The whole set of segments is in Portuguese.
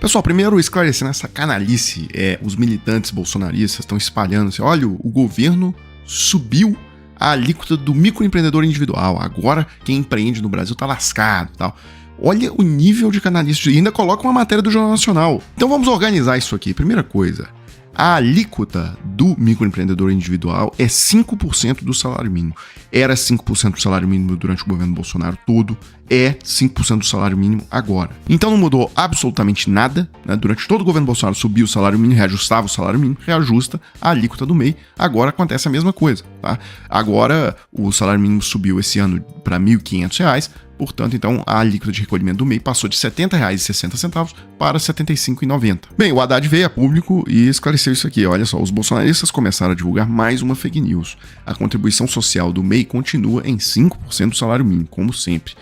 Pessoal, primeiro esclarecendo essa canalice, os militantes bolsonaristas estão espalhando assim, olha, o governo subiu a alíquota do microempreendedor individual, agora quem empreende no Brasil tá lascado e tal. Olha o nível de canalice, e ainda coloca uma matéria do Jornal Nacional. Então vamos organizar isso aqui. Primeira coisa, a alíquota do microempreendedor individual é 5% do salário mínimo. Era 5% do salário mínimo durante o governo Bolsonaro todo, é 5% do salário mínimo agora. Então não mudou absolutamente nada, né? Durante todo o governo Bolsonaro subiu o salário mínimo, reajustava o salário mínimo, reajusta a alíquota do MEI. Agora acontece a mesma coisa, tá? Agora o salário mínimo subiu esse ano para R$ 1.500, portanto, então, a alíquota de recolhimento do MEI passou de R$ 70,60 para R$ 75,90. Bem, o Haddad veio a público e esclareceu isso aqui. Olha só, os bolsonaristas começaram a divulgar mais uma fake news. A contribuição social do MEI continua em 5% do salário mínimo, como sempre.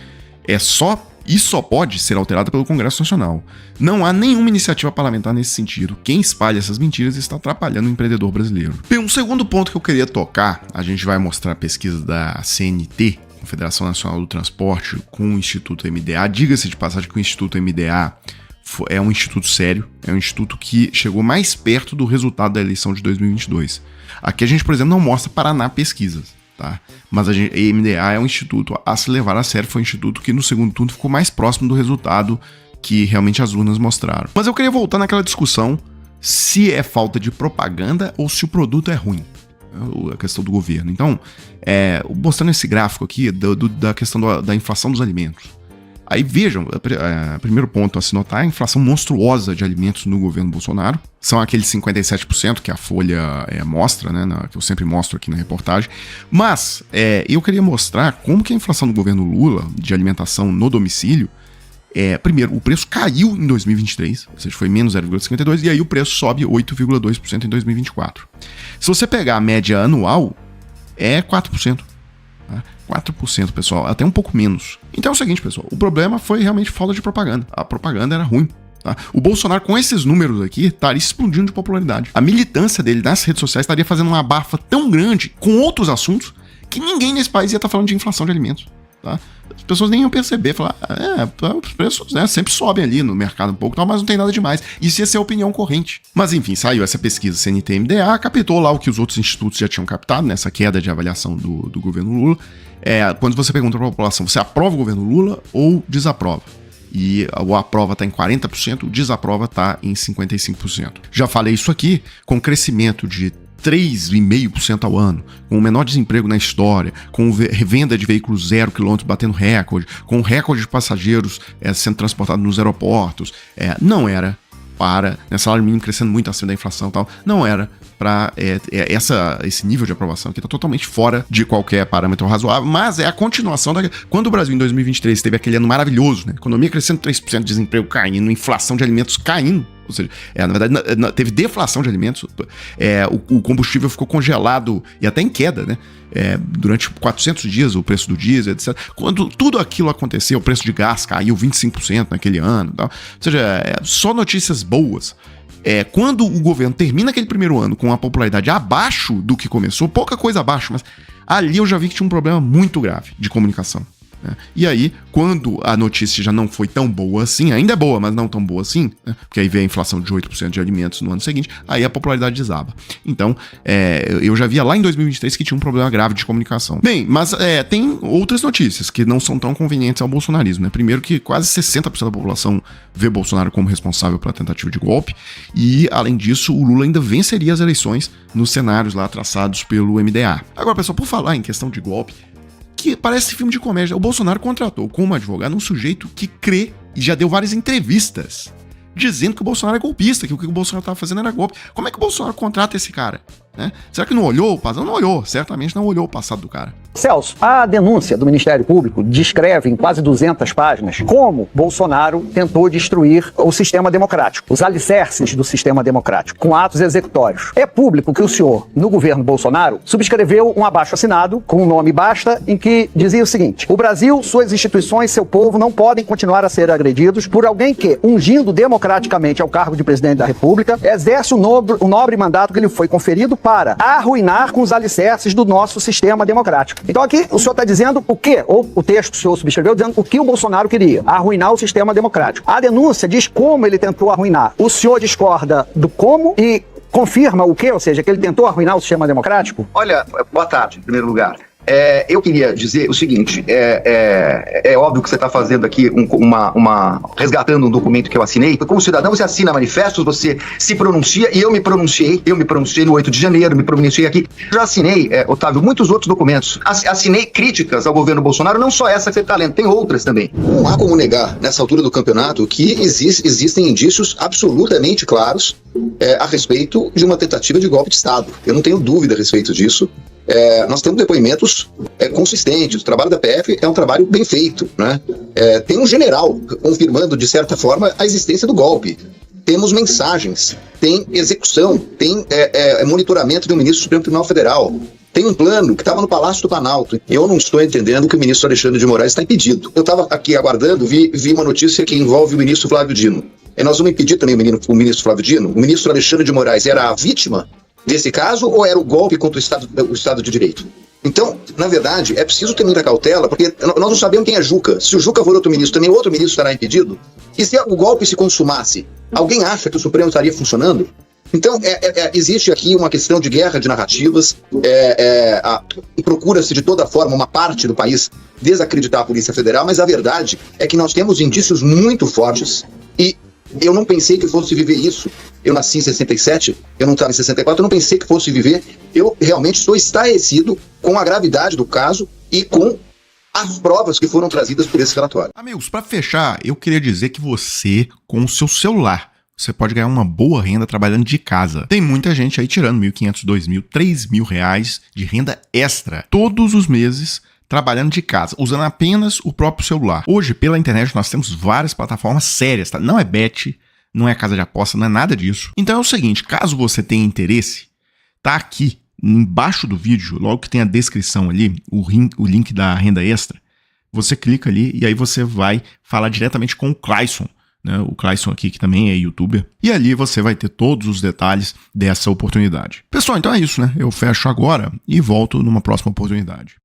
Só pode ser alterada pelo Congresso Nacional. Não há nenhuma iniciativa parlamentar nesse sentido. Quem espalha essas mentiras está atrapalhando o empreendedor brasileiro. Bem, um segundo ponto que eu queria tocar, a gente vai mostrar a pesquisa da CNT, Confederação Nacional do Transporte, com o Instituto MDA. Diga-se de passagem que o Instituto MDA é um instituto sério, é um instituto que chegou mais perto do resultado da eleição de 2022. Aqui a gente, por exemplo, não mostra Paraná Pesquisas, tá? Mas a MDA é um instituto a se levar a sério, foi um instituto que no segundo turno ficou mais próximo do resultado que realmente as urnas mostraram. Mas eu queria voltar naquela discussão se é falta de propaganda ou se o produto é ruim. A questão do governo. Então, mostrando esse gráfico aqui da questão da inflação dos alimentos. Aí vejam, primeiro ponto a se notar, a inflação monstruosa de alimentos no governo Bolsonaro. São aqueles 57% que a Folha mostra, né, que eu sempre mostro aqui na reportagem. Mas eu queria mostrar como que a inflação do governo Lula, de alimentação no domicílio, primeiro, o preço caiu em 2023, ou seja, foi menos 0,52%, e aí o preço sobe 8,2% em 2024. Se você pegar a média anual, é 4%. Tá? 4%, pessoal, até um pouco menos. Então é o seguinte, pessoal, o problema foi realmente falta de propaganda. A propaganda era ruim. Tá? O Bolsonaro, com esses números aqui, estaria explodindo de popularidade. A militância dele nas redes sociais estaria fazendo uma abafa tão grande com outros assuntos que ninguém nesse país ia estar falando de inflação de alimentos. Tá? As pessoas nem iam perceber, falar, os preços, né, sempre sobem ali no mercado um pouco, mas não tem nada demais. Isso ia ser a opinião corrente. Mas enfim, saiu essa pesquisa CNT-MDA, captou lá o que os outros institutos já tinham captado, nessa queda de avaliação do governo Lula. Quando você pergunta para a população, você aprova o governo Lula ou desaprova? E o aprova está em 40%, o desaprova está em 55%. Já falei isso aqui, com crescimento de 3,5% ao ano, com o menor desemprego na história, com revenda de veículos 0 km batendo recorde, com recorde de passageiros sendo transportados nos aeroportos, não era para, salário mínimo crescendo muito acima da inflação e tal, não era para esse nível de aprovação que está totalmente fora de qualquer parâmetro razoável, mas é a continuação quando o Brasil em 2023 teve aquele ano maravilhoso, né? Economia crescendo 3%, desemprego caindo, inflação de alimentos caindo, ou seja, na verdade teve deflação de alimentos, o combustível ficou congelado e até em queda, né? Durante 400 dias o preço do diesel, etc. Quando tudo aquilo aconteceu, o preço de gás caiu 25% naquele ano, tal. Ou seja, só notícias boas. Quando o governo termina aquele primeiro ano com uma popularidade abaixo do que começou, pouca coisa abaixo, mas ali eu já vi que tinha um problema muito grave de comunicação. Né? E aí, quando a notícia já não foi tão boa assim, ainda é boa, mas não tão boa assim, né? Porque aí vem a inflação de 8% de alimentos no ano seguinte, aí a popularidade desaba. Então, eu já via lá em 2023 que tinha um problema grave de comunicação. Bem, mas tem outras notícias que não são tão convenientes ao bolsonarismo. Né? Primeiro que quase 60% da população vê Bolsonaro como responsável pela tentativa de golpe, e além disso, o Lula ainda venceria as eleições nos cenários lá traçados pelo MDA. Agora, pessoal, por falar em questão de golpe, que parece filme de comédia. O Bolsonaro contratou como advogado um sujeito que crê e já deu várias entrevistas dizendo que o Bolsonaro é golpista, que o que o Bolsonaro estava fazendo era golpe. Como é que o Bolsonaro contrata esse cara? Né? Será que não olhou o passado? Não olhou, certamente não olhou o passado do cara. Celso, a denúncia do Ministério Público descreve em quase 200 páginas como Bolsonaro tentou destruir o sistema democrático, os alicerces do sistema democrático, com atos executórios. É público que o senhor, no governo Bolsonaro, subscreveu um abaixo-assinado com o nome Basta, em que dizia o seguinte: o Brasil, suas instituições, seu povo não podem continuar a ser agredidos por alguém que, ungindo democraticamente ao cargo de presidente da República, exerce o nobre mandato que lhe foi conferido para arruinar com os alicerces do nosso sistema democrático. Então aqui o senhor está dizendo o quê? Ou o texto que o senhor subscreveu dizendo o que o Bolsonaro queria, arruinar o sistema democrático. A denúncia diz como ele tentou arruinar. O senhor discorda do como e confirma o quê? Ou seja, que ele tentou arruinar o sistema democrático? Olha, boa tarde, em primeiro lugar. Eu queria dizer o seguinte, é óbvio que você está fazendo aqui resgatando um documento que eu assinei. Como cidadão, você assina manifestos, você se pronuncia, e eu me pronunciei no 8 de janeiro, me pronunciei aqui. Já assinei, Otávio, muitos outros documentos. Assinei críticas ao governo Bolsonaro, não só essa que você está lendo, tem outras também. Não há como negar, nessa altura do campeonato, que existem indícios absolutamente claros a respeito de uma tentativa de golpe de Estado. Eu não tenho dúvida a respeito disso. Nós temos depoimentos consistentes. O trabalho da PF é um trabalho bem feito, né? Tem um general confirmando, de certa forma, a existência do golpe. Temos mensagens, tem execução, tem monitoramento do ministro do Supremo Tribunal Federal. Tem um plano que estava no Palácio do Planalto. Eu não estou entendendo que o ministro Alexandre de Moraes está impedido. Eu estava aqui aguardando, vi uma notícia que envolve o ministro Flávio Dino. E nós vamos impedir também o ministro Flávio Dino? O ministro Alexandre de Moraes era a vítima desse caso ou era o golpe contra o Estado de Direito? Então, na verdade, é preciso ter muita cautela, porque nós não sabemos quem é Juca. Se o Juca for outro ministro, também outro ministro estará impedido? E se o golpe se consumasse, alguém acha que o Supremo estaria funcionando? Então, existe aqui uma questão de guerra de narrativas, e procura-se de toda forma uma parte do país desacreditar a Polícia Federal, mas a verdade é que nós temos indícios muito fortes e eu não pensei que fosse viver isso. Eu nasci em 67, eu não estava em 64, eu não pensei que fosse viver. Eu realmente estou estarrecido com a gravidade do caso e com as provas que foram trazidas por esse relatório. Amigos, para fechar, eu queria dizer que você, com o seu celular, você pode ganhar uma boa renda trabalhando de casa. Tem muita gente aí tirando R$1.500, R$2.000, R$3.000 de renda extra todos os meses, trabalhando de casa, usando apenas o próprio celular. Hoje, pela internet, nós temos várias plataformas sérias, tá? Não é bet, não é casa de aposta, não é nada disso. Então é o seguinte, caso você tenha interesse, tá aqui embaixo do vídeo, logo que tem a descrição ali, o link da renda extra, você clica ali e aí você vai falar diretamente com o Clayson, né? O Clayson aqui, que também é youtuber, e ali você vai ter todos os detalhes dessa oportunidade. Pessoal, então é isso, né? Eu fecho agora e volto numa próxima oportunidade.